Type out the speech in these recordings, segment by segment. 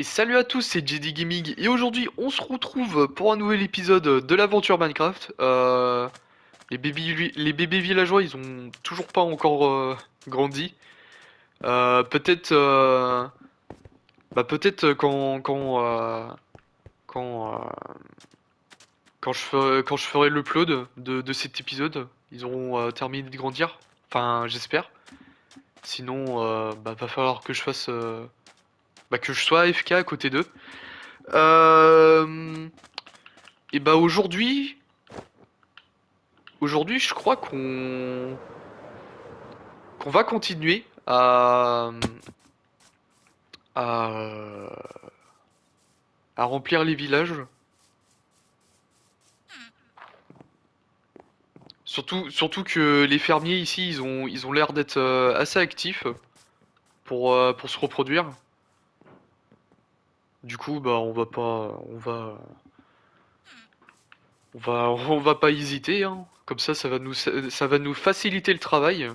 Et salut à tous, c'est JD Gaming et aujourd'hui on se retrouve pour un nouvel épisode de l'aventure Minecraft. Les bébés villageois ils ont toujours pas encore grandi. Peut-être peut-être quand, quand je ferai l'upload de cet épisode, ils auront terminé de grandir. Enfin j'espère. Sinon va falloir que je fasse que je sois AFK à côté d'eux. Euh, et aujourd'hui, je crois qu'on va continuer à à remplir les villages. Surtout que les fermiers ici, ils ont l'air d'être assez actifs pour se reproduire. Du coup, bah on va pas hésiter, hein. Comme ça va nous faciliter le travail.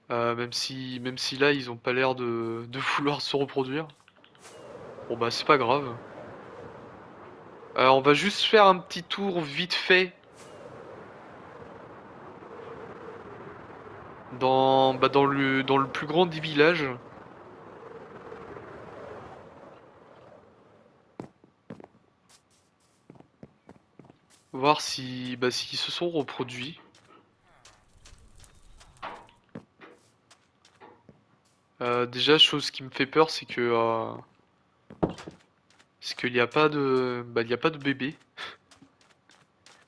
Même si là, ils ont pas l'air de vouloir se reproduire. Bon bah c'est pas grave. On va juste faire un petit tour vite fait dans le plus grand des villages. Voir s'ils se sont reproduits. Déjà, chose qui me fait peur, c'est qu'il n'y a pas il y a pas de bébé.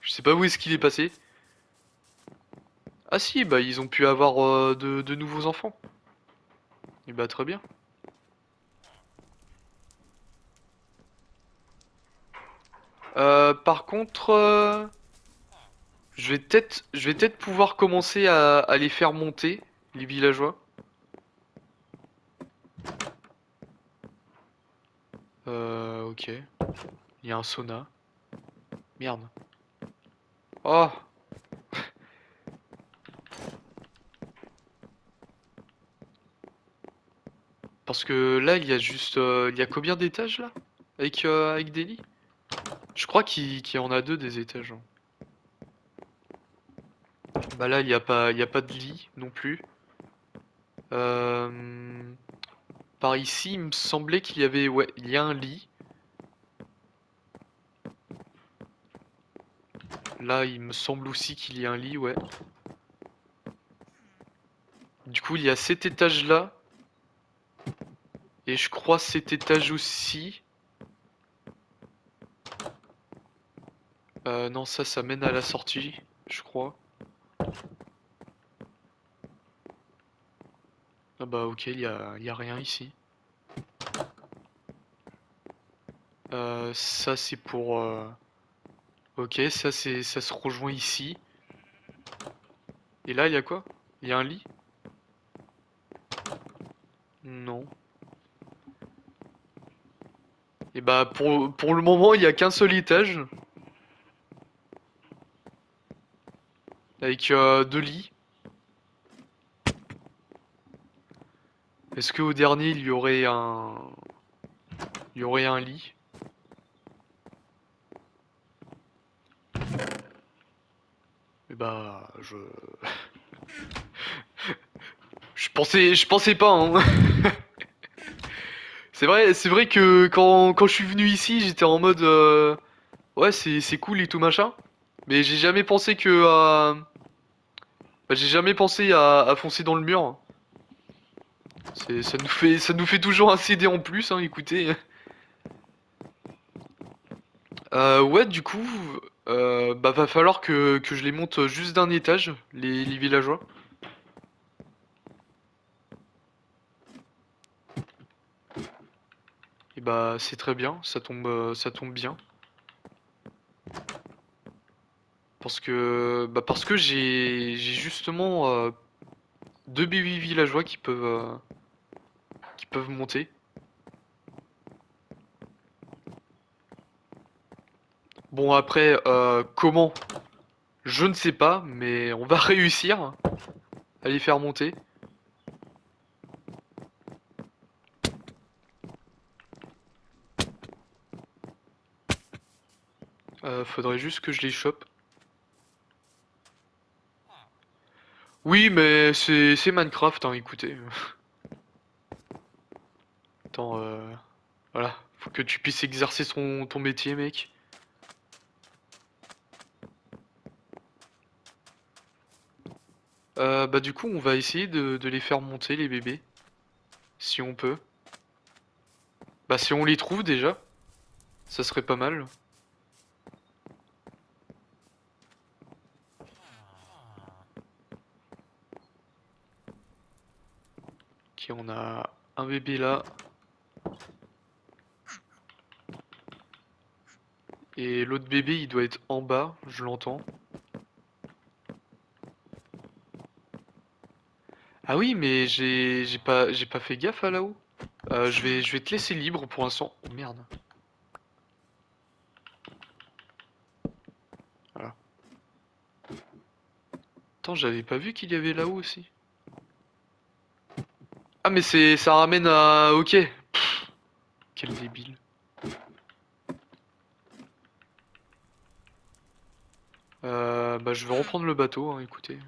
Je sais pas où est-ce qu'il est passé. Ah si, bah ils ont pu avoir de nouveaux enfants. Et bah très bien. Par contre, je vais peut-être pouvoir commencer à les faire monter, les villageois. Ok. Il y a un sauna. Merde. Oh! Parce que là, il y a juste... il y a combien d'étages là? Avec des lits? Je crois qu'il y en a deux des étages, hein. Bah là, il y a pas de lit non plus. Euh... Par ici, il me semblait qu'il y avait... Ouais, il y a un lit. Là, il me semble aussi qu'il y a un lit, ouais. Du coup, il y a cet étage là. Et je crois cet étage aussi. Non, ça mène à la sortie, je crois. Ah bah ok, il y a rien ici. Ça c'est pour... Ok, ça se rejoint ici. Et là, il y a quoi? Il y a un lit? Non. Et bah pour le moment, il y a qu'un seul étage. Avec deux lits. Est-ce qu'au dernier, il y aurait un lit? Et bah, je pensais pas, hein. C'est vrai que quand je suis venu ici, j'étais en mode, ouais, c'est cool et tout machin. Mais j'ai jamais pensé j'ai jamais pensé à foncer dans le mur. Ça nous fait toujours un CD en plus, hein, écoutez. Ouais, du coup, va falloir que je les monte juste d'un étage, les villageois. Et bah, c'est très bien, ça tombe bien. Parce que j'ai justement deux baby villageois qui peuvent monter. Bon, après, comment? Je ne sais pas, mais on va réussir à les faire monter. Faudrait juste que je les chope. Oui, mais c'est Minecraft, hein, écoutez. Attends, voilà. Faut que tu puisses exercer ton métier, mec. Bah du coup, on va essayer de les faire monter, les bébés. Si on peut. Bah si on les trouve déjà, ça serait pas mal. Ok, on a un bébé là. Et l'autre bébé, il doit être en bas, je l'entends. Ah oui, mais j'ai pas fait gaffe à là-haut. Je vais te laisser libre pour l'instant. Oh merde. Voilà. Attends, j'avais pas vu qu'il y avait là-haut aussi. Ah mais ça ramène à OK. Quel débile. Bah je vais reprendre le bateau, hein, écoutez.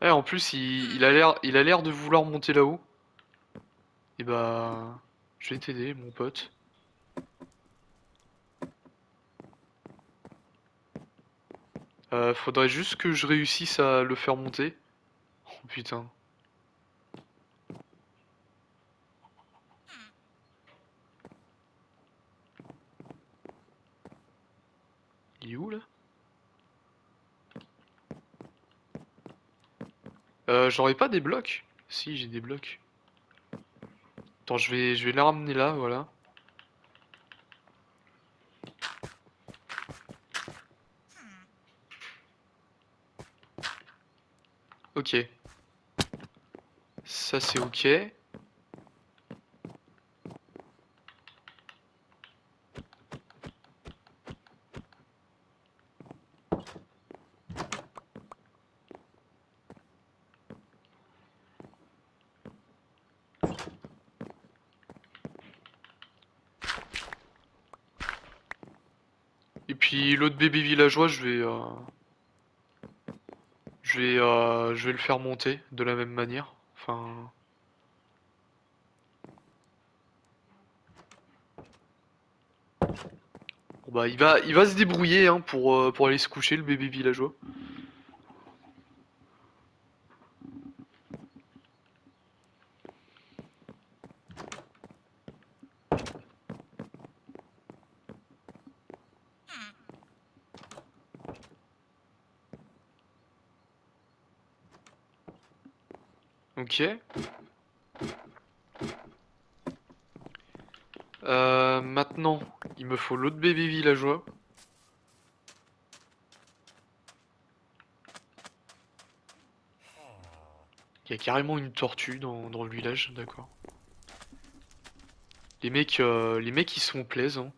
Eh, en plus il a l'air de vouloir monter là-haut. Et bah je vais t'aider, mon pote. Faudrait juste que je réussisse à le faire monter. Oh putain. Il est où là? J'aurais pas des blocs? Si, j'ai des blocs. Attends, je vais les ramener là, voilà. Ok. Ça c'est ok. Et puis l'autre bébé villageois, je vais le faire monter de la même manière. Enfin, bon bah il va se débrouiller hein, pour aller se coucher le bébé villageois. Ok. Maintenant, il me faut l'autre bébé villageois. Il y a carrément une tortue dans le village, d'accord. Les mecs ils sont plaisants.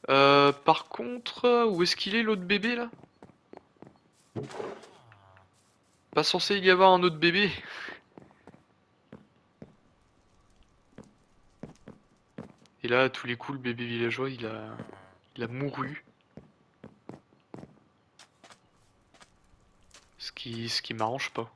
Par contre, où est-ce qu'il est l'autre bébé là? Pas censé y avoir un autre bébé. Et là, à tous les coups, le bébé villageois, il a mouru. Ce qui m'arrange pas.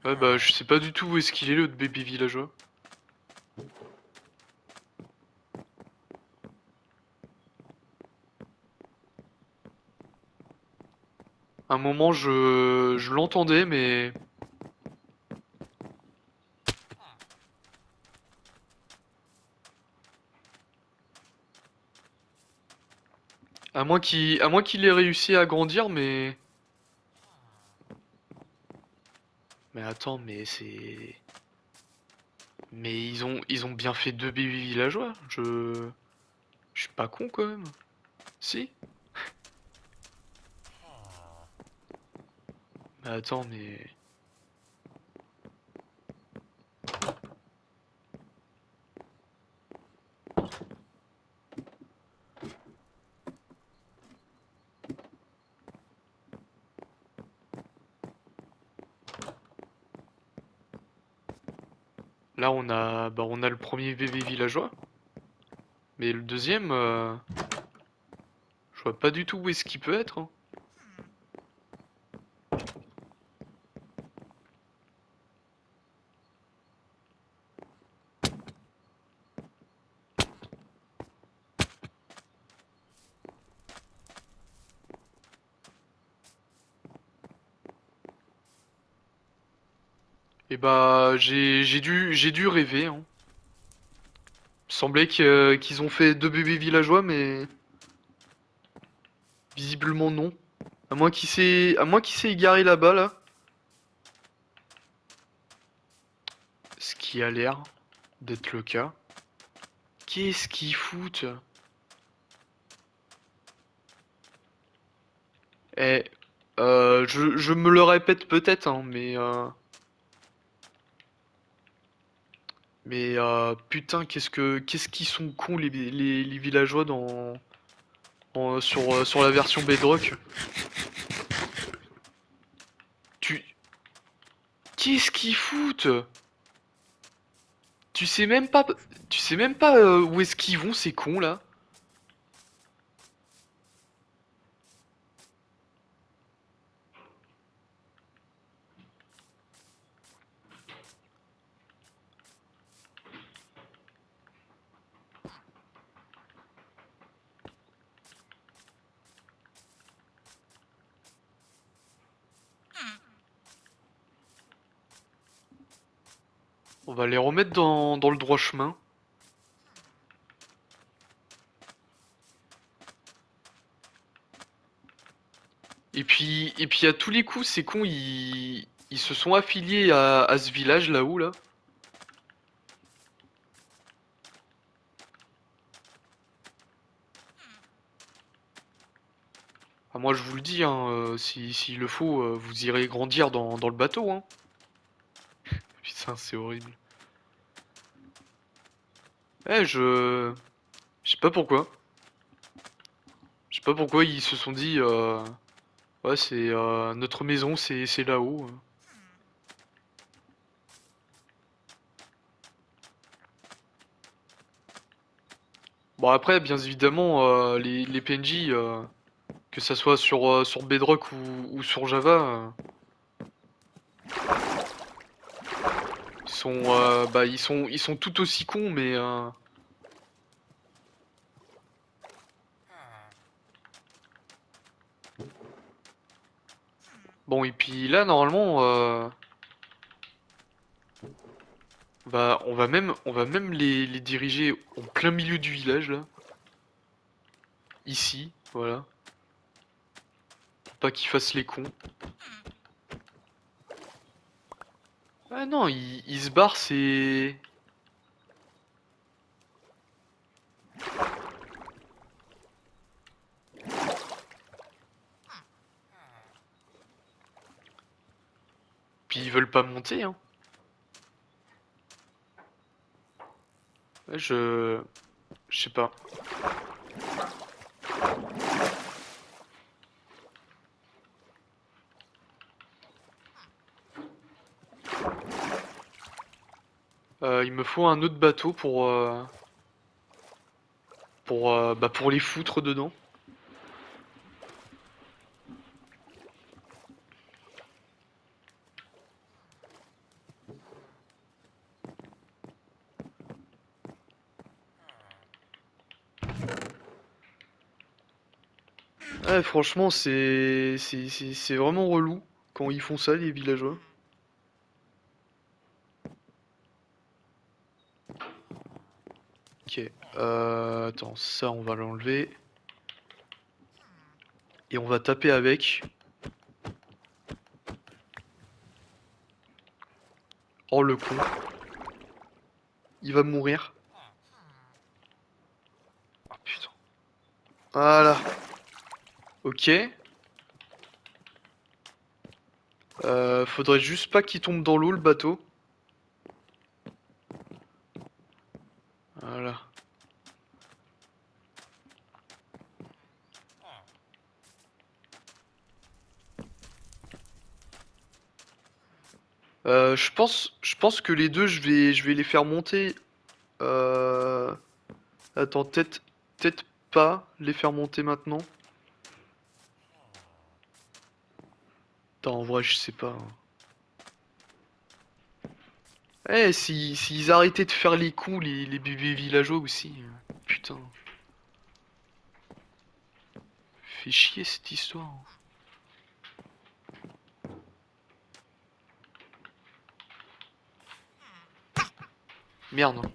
Ouais, bah, je sais pas du tout où est-ce qu'il est, l'autre bébé villageois. À un moment, je l'entendais, mais à moins qu'il ait réussi à grandir, mais attends, mais ils ont bien fait deux bébés villageois. Je suis pas con quand même. Si? Attends, mais... Là, on a le premier VV villageois. Mais le deuxième, je vois pas du tout où est-ce qu'il peut être, hein. Et bah, j'ai dû rêver, hein. Il semblait qu'ils ont fait deux bébés villageois, mais visiblement non. À moins qu'il s'est égaré là-bas, là. Ce qui a l'air d'être le cas. Qu'est-ce qu'ils foutent? Eh, je me le répète peut-être, hein, mais putain, qu'est-ce qu'ils sont cons les villageois sur la version Bedrock. Tu, qu'est-ce qu'ils foutent? Tu sais même pas, tu sais même pas où est-ce qu'ils vont ces cons là. On va les remettre dans le droit chemin. Et puis à tous les coups, ces cons, ils se sont affiliés à ce village là-haut là. Ah, moi je vous le dis, hein, s'il le faut, vous irez grandir dans le bateau, hein. Putain, c'est horrible. Eh, je sais pas pourquoi. Je sais pas pourquoi ils se sont dit, ouais, c'est notre maison, c'est là-haut. Bon après, bien évidemment, les PNJ, que ça soit sur Bedrock ou sur Java, ils sont tout aussi cons, mais bon, et puis là, normalement, on va même les diriger en plein milieu du village, là. Ici, voilà. Pour pas qu'ils fassent les cons. Ah non, ils se barrent, c'est... Puis ils veulent pas monter, hein. Ouais, je sais pas. Il me faut un autre bateau pour les foutre dedans. Ouais, franchement, c'est vraiment relou quand ils font ça, les villageois. Ok, attends, ça on va l'enlever. Et on va taper avec. Oh le con. Il va mourir. Oh putain. Voilà. Ok. Faudrait juste pas qu'il tombe dans l'eau le bateau. Voilà. Je pense que les deux, je vais les faire monter. Euh... Attends, peut-être pas les faire monter maintenant. Attends, en vrai, je sais pas, hein. Eh, s'ils arrêtaient de faire les cons, les bébés villageois aussi. Putain, fait chier cette histoire. Merde.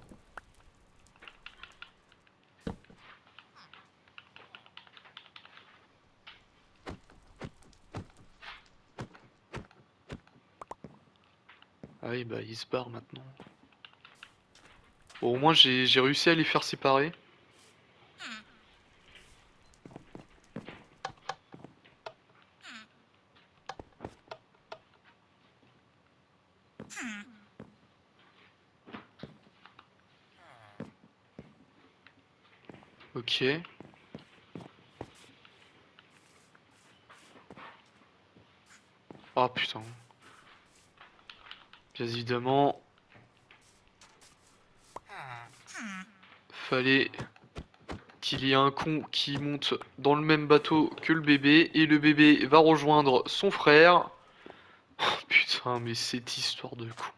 Ah oui, bah ils se barrent maintenant. Bon, au moins j'ai réussi à les faire séparer. Ok. Ah putain. Bien évidemment, fallait qu'il y ait un con qui monte dans le même bateau que le bébé et le bébé va rejoindre son frère. Oh, putain, mais cette histoire de con.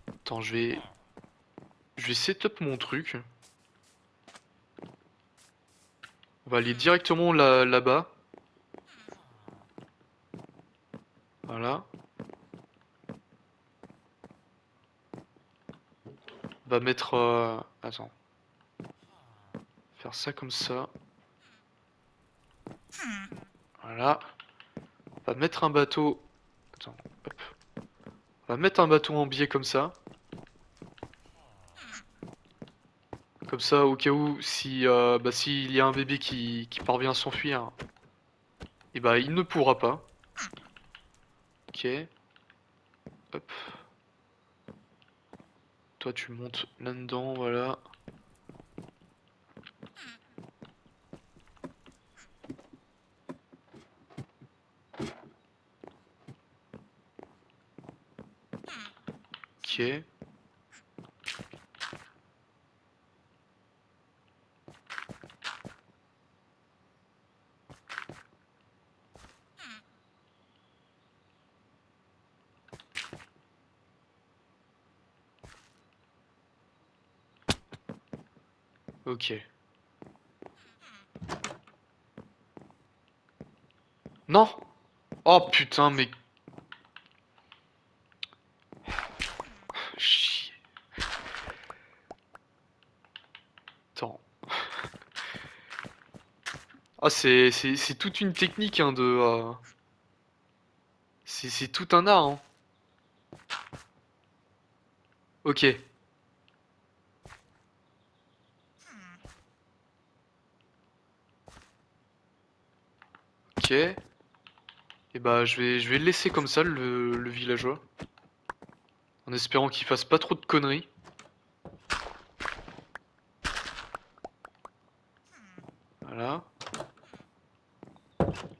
Attends, je vais setup mon truc. On va aller directement là-bas. Voilà. On va mettre... Attends. Faire ça comme ça. Voilà. On va mettre un bateau... Attends. Hop. On va mettre un bateau en biais comme ça. Comme ça, au cas où, si bah, s'il y a un bébé qui parvient à s'enfuir, et bah il ne pourra pas. Ok. Hop. Toi tu montes là-dedans, voilà. Ok. Ok. Non! Oh putain, mais... Chier. Attends. Ah, c'est toute une technique, hein, de... C'est tout un art, hein. Ok. Ok. Et bah je vais le laisser comme ça, le villageois. En espérant qu'il fasse pas trop de conneries. Voilà.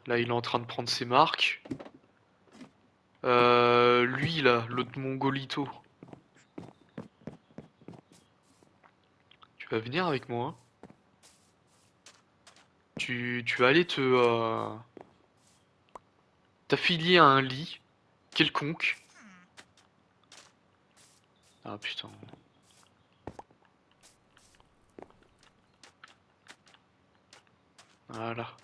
Là, il est en train de prendre ses marques. Lui, là, l'autre mongolito. Tu vas venir avec moi. Tu vas aller t'affilier à un lit quelconque. Ah putain. Voilà.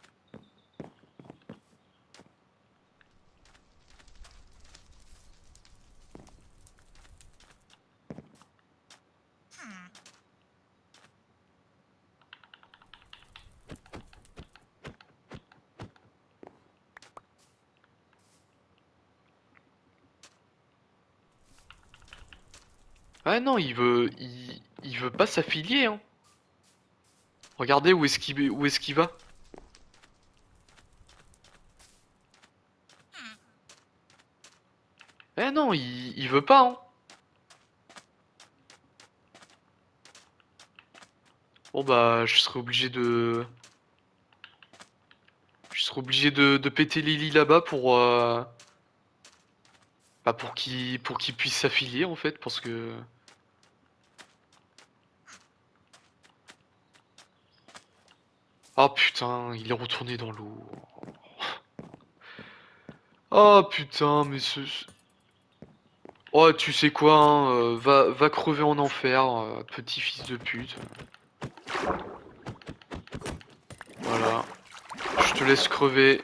Ah non, il veut pas s'affilier, hein. Regardez où est-ce qu'il va. Eh non, il veut pas, hein. Bon bah, je serais obligé de... Je serais obligé de péter Lily là-bas pour... Bah, pour qu'il puisse s'affilier, en fait, parce que... Ah putain, il est retourné dans l'eau. Ah putain, mais ce... Oh, tu sais quoi, hein, va crever en enfer, petit fils de pute. Voilà. Je te laisse crever.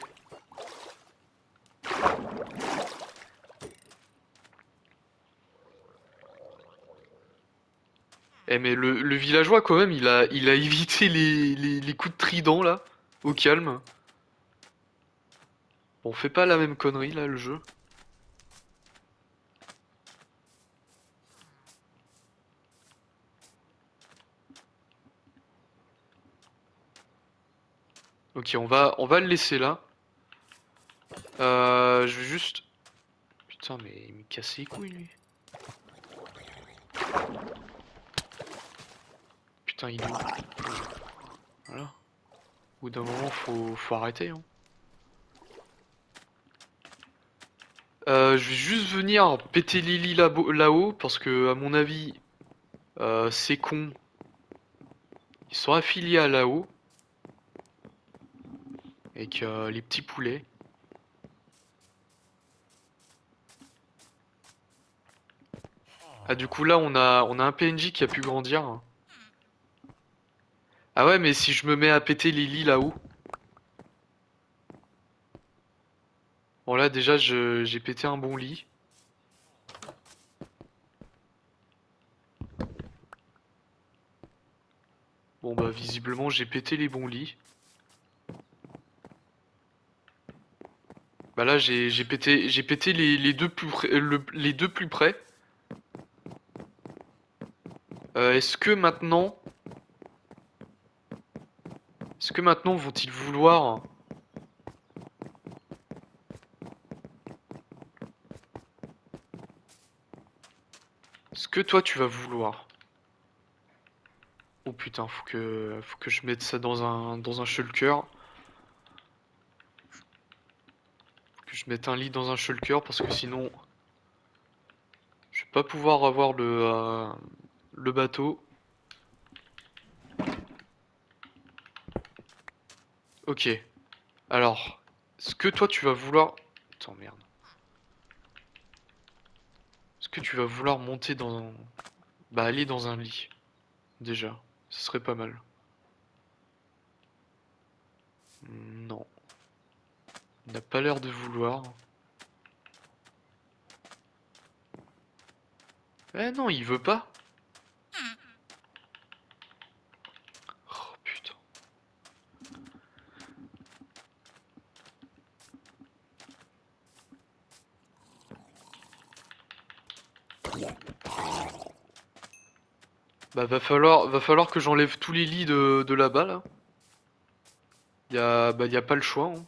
Eh mais le villageois quand même, il a évité les coups de trident là, au calme. On fait pas la même connerie là, le jeu. Ok, on va le laisser là. Je vais juste... Putain, mais il me casse les couilles lui. Putain, il est où? Voilà. Au bout d'un moment, faut arrêter, hein. Je vais juste venir péter Lily là-haut parce que, à mon avis, ces cons, ils sont affiliés à là-haut avec les petits poulets. Ah, du coup, là, on a un PNJ qui a pu grandir. Ah ouais, mais si je me mets à péter Lily là-haut. Bon, là, déjà, j'ai pété un bon lit. Bon, bah, visiblement, j'ai pété les bons lits. Bah là, j'ai pété les deux plus les deux plus près. Est-ce que maintenant... Est-ce que maintenant vont-ils vouloir... Est-ce que toi tu vas vouloir... Oh putain, faut que je mette ça dans un shulker. Faut que je mette un lit dans un shulker parce que sinon... Je vais pas pouvoir avoir le bateau. Ok. Alors, est-ce que toi tu vas vouloir... Attends, merde. Est-ce que tu vas vouloir monter dans un... Bah, aller dans un lit. Déjà. Ce serait pas mal. Non. Il n'a pas l'air de vouloir. Eh non, il veut pas. Oh putain. Bah va falloir que j'enlève tous les lits de là-bas là. Y a pas le choix, hein.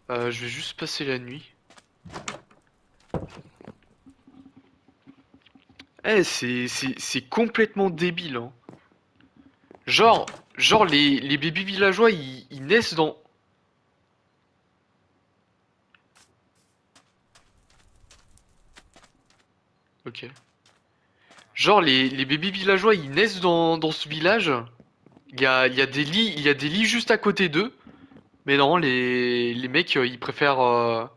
Je vais juste passer la nuit. Eh, c'est complètement débile, hein. Genre, genre les bébés villageois, ils naissent dans... Ok. Genre les bébés villageois, ils naissent dans ce village. Il y a des lits, il y a des lits juste à côté d'eux. Mais non, les mecs, ils préfèrent...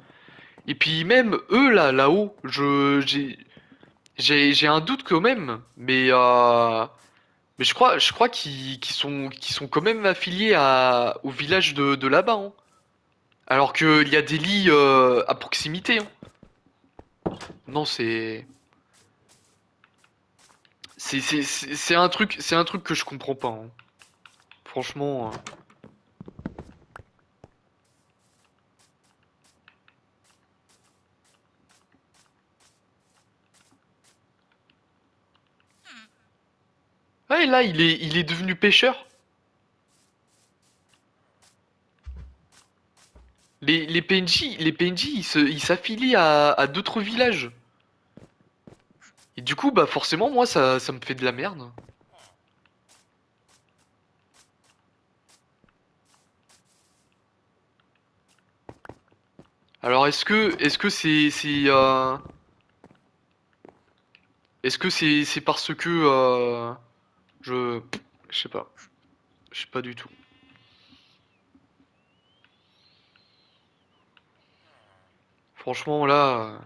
Et puis même eux là-haut, j'ai un doute quand même, mais je crois qu'ils sont quand même affiliés au village de là-bas, hein. Alors qu'il y a des lits à proximité, hein. Non, c'est un truc que je comprends pas, hein. Franchement. et là, il est devenu pêcheur. Les PNJ, ils s'affilient à d'autres villages. Et du coup, bah forcément, moi, ça me fait de la merde. Alors, est-ce que est-ce que c'est parce que, je, je sais pas, je sais pas du tout. Franchement, là,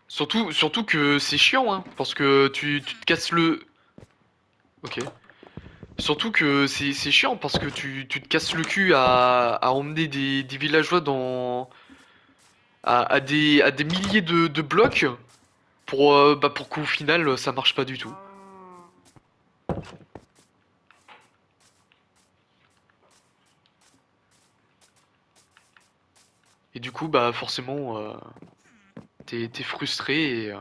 surtout que c'est chiant, hein, parce que tu te casses le. Ok. Surtout que c'est chiant parce que tu te casses le cul à emmener des villageois à des milliers de blocs pour qu'au final ça marche pas du tout. Et du coup, bah forcément, t'es frustré et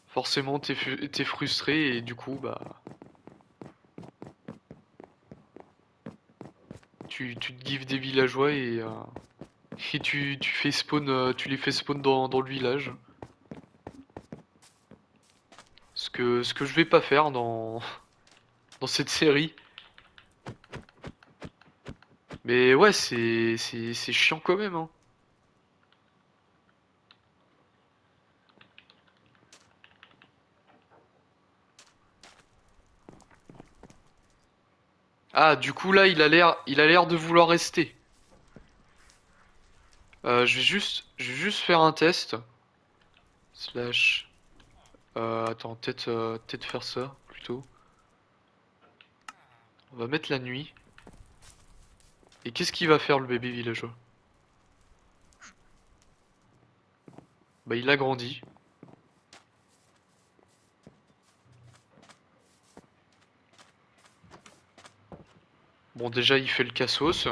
forcément t'es frustré et du coup, bah tu te gives des villageois et tu fais spawn, tu les fais spawn dans le village. Ce que je vais pas faire dans cette série. Mais ouais, c'est chiant quand même, hein. Ah, du coup là, il a l'air de vouloir rester. Je vais juste faire un test. Slash. Attends, peut-être faire ça plutôt. On va mettre la nuit. Et qu'est-ce qu'il va faire le bébé villageois? Bah, il a grandi. Bon, déjà, il fait le cassos.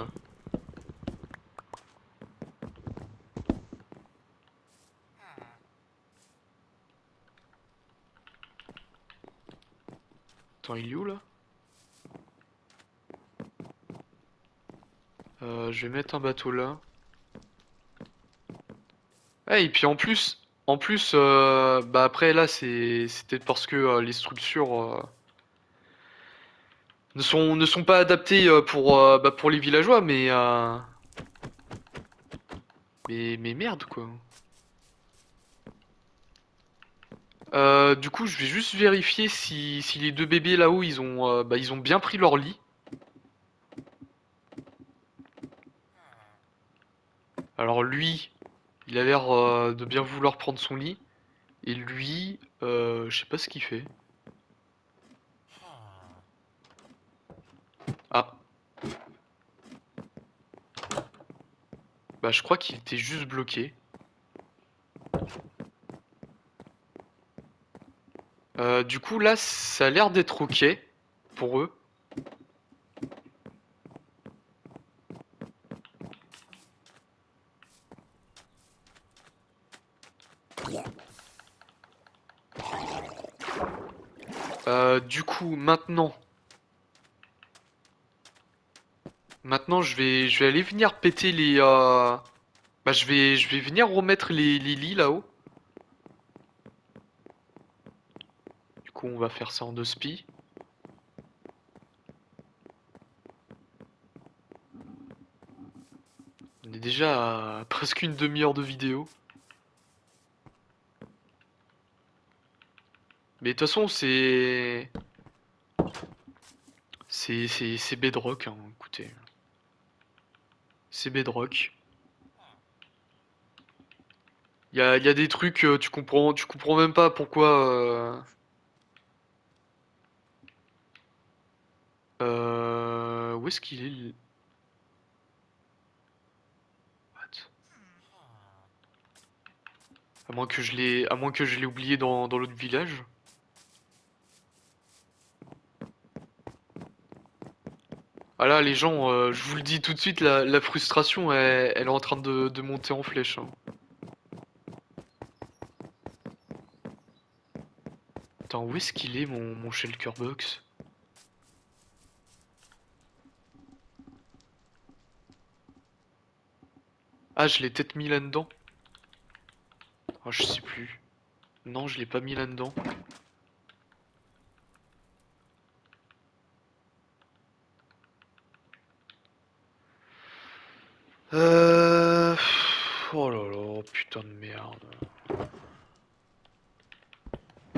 Attends, il est où là? Je vais mettre un bateau là. Ah, et puis en plus, bah après là, c'est peut-être parce que les structures ne sont pas adaptées pour les villageois, mais merde quoi. Du coup, je vais juste vérifier si les deux bébés là-haut, ils ont bien pris leur lit. Alors lui, il a l'air de bien vouloir prendre son lit. Et lui, je sais pas ce qu'il fait. Ah, bah je crois qu'il était juste bloqué. Du coup là, ça a l'air d'être ok pour eux. Du coup, maintenant, je vais aller venir péter les. Bah, je vais venir remettre les lits là-haut. Du coup, on va faire ça en deux spi. On est déjà à presque une demi-heure de vidéo. Mais de toute façon, c'est Bedrock, hein, écoutez. C'est Bedrock. Il y a des trucs, tu comprends même pas pourquoi. Où est-ce qu'il est, What? À moins que je l'ai oublié dans l'autre village. Ah là, les gens, je vous le dis tout de suite, la frustration, elle est en train de monter en flèche, hein. Attends, où est-ce qu'il est, mon Shulker Box? Ah, je l'ai peut-être mis là-dedans. Ah, je sais plus. Non, je l'ai pas mis là-dedans. Euh... Oh là là, putain de merde.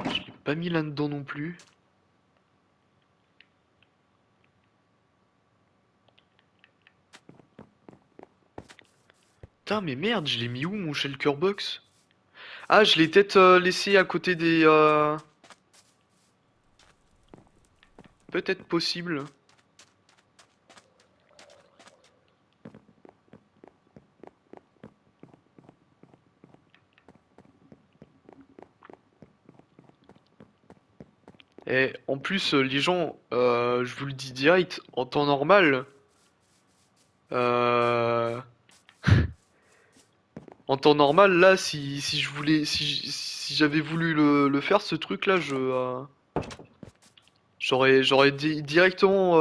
Je l'ai pas mis là-dedans non plus. Putain, mais merde, je l'ai mis où, mon Shulker Box? Ah, je l'ai peut-être laissé à côté des... Peut-être possible. Et en plus, les gens, je vous le dis direct, en temps normal, euh, en temps normal, là, si je voulais, si j'avais voulu le faire, ce truc-là, j'aurais directement,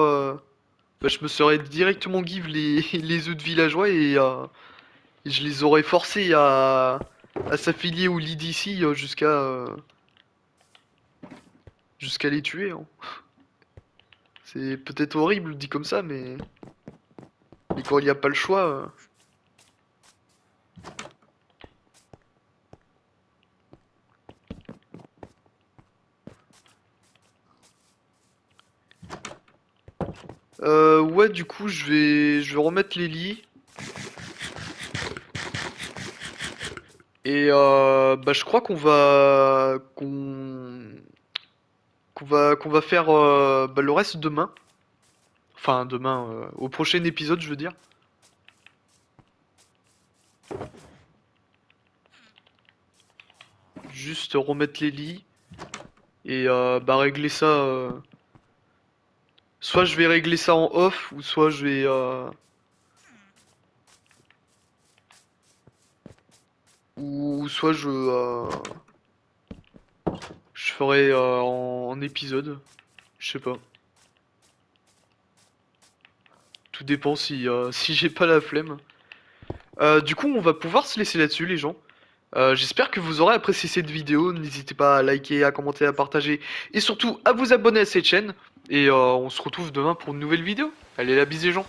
bah, je me serais directement give les œufs de villageois et je les aurais forcés à s'affilier au lit d'ici jusqu'à les tuer, hein. C'est peut-être horrible dit comme ça, mais quand il n'y a pas le choix. Ouais, du coup, je vais remettre les lits. Et bah, je crois qu'on va faire bah, le reste demain. Enfin, demain, au prochain épisode, je veux dire. Juste remettre les lits et bah, régler ça. Soit je vais régler ça en off, ou soit ou soit je ferai en épisode. Je sais pas. Tout dépend si, si j'ai pas la flemme. Du coup, on va pouvoir se laisser là-dessus, les gens. J'espère que vous aurez apprécié cette vidéo. N'hésitez pas à liker, à commenter, à partager et surtout à vous abonner à cette chaîne. Et on se retrouve demain pour une nouvelle vidéo. Allez, la bise les gens.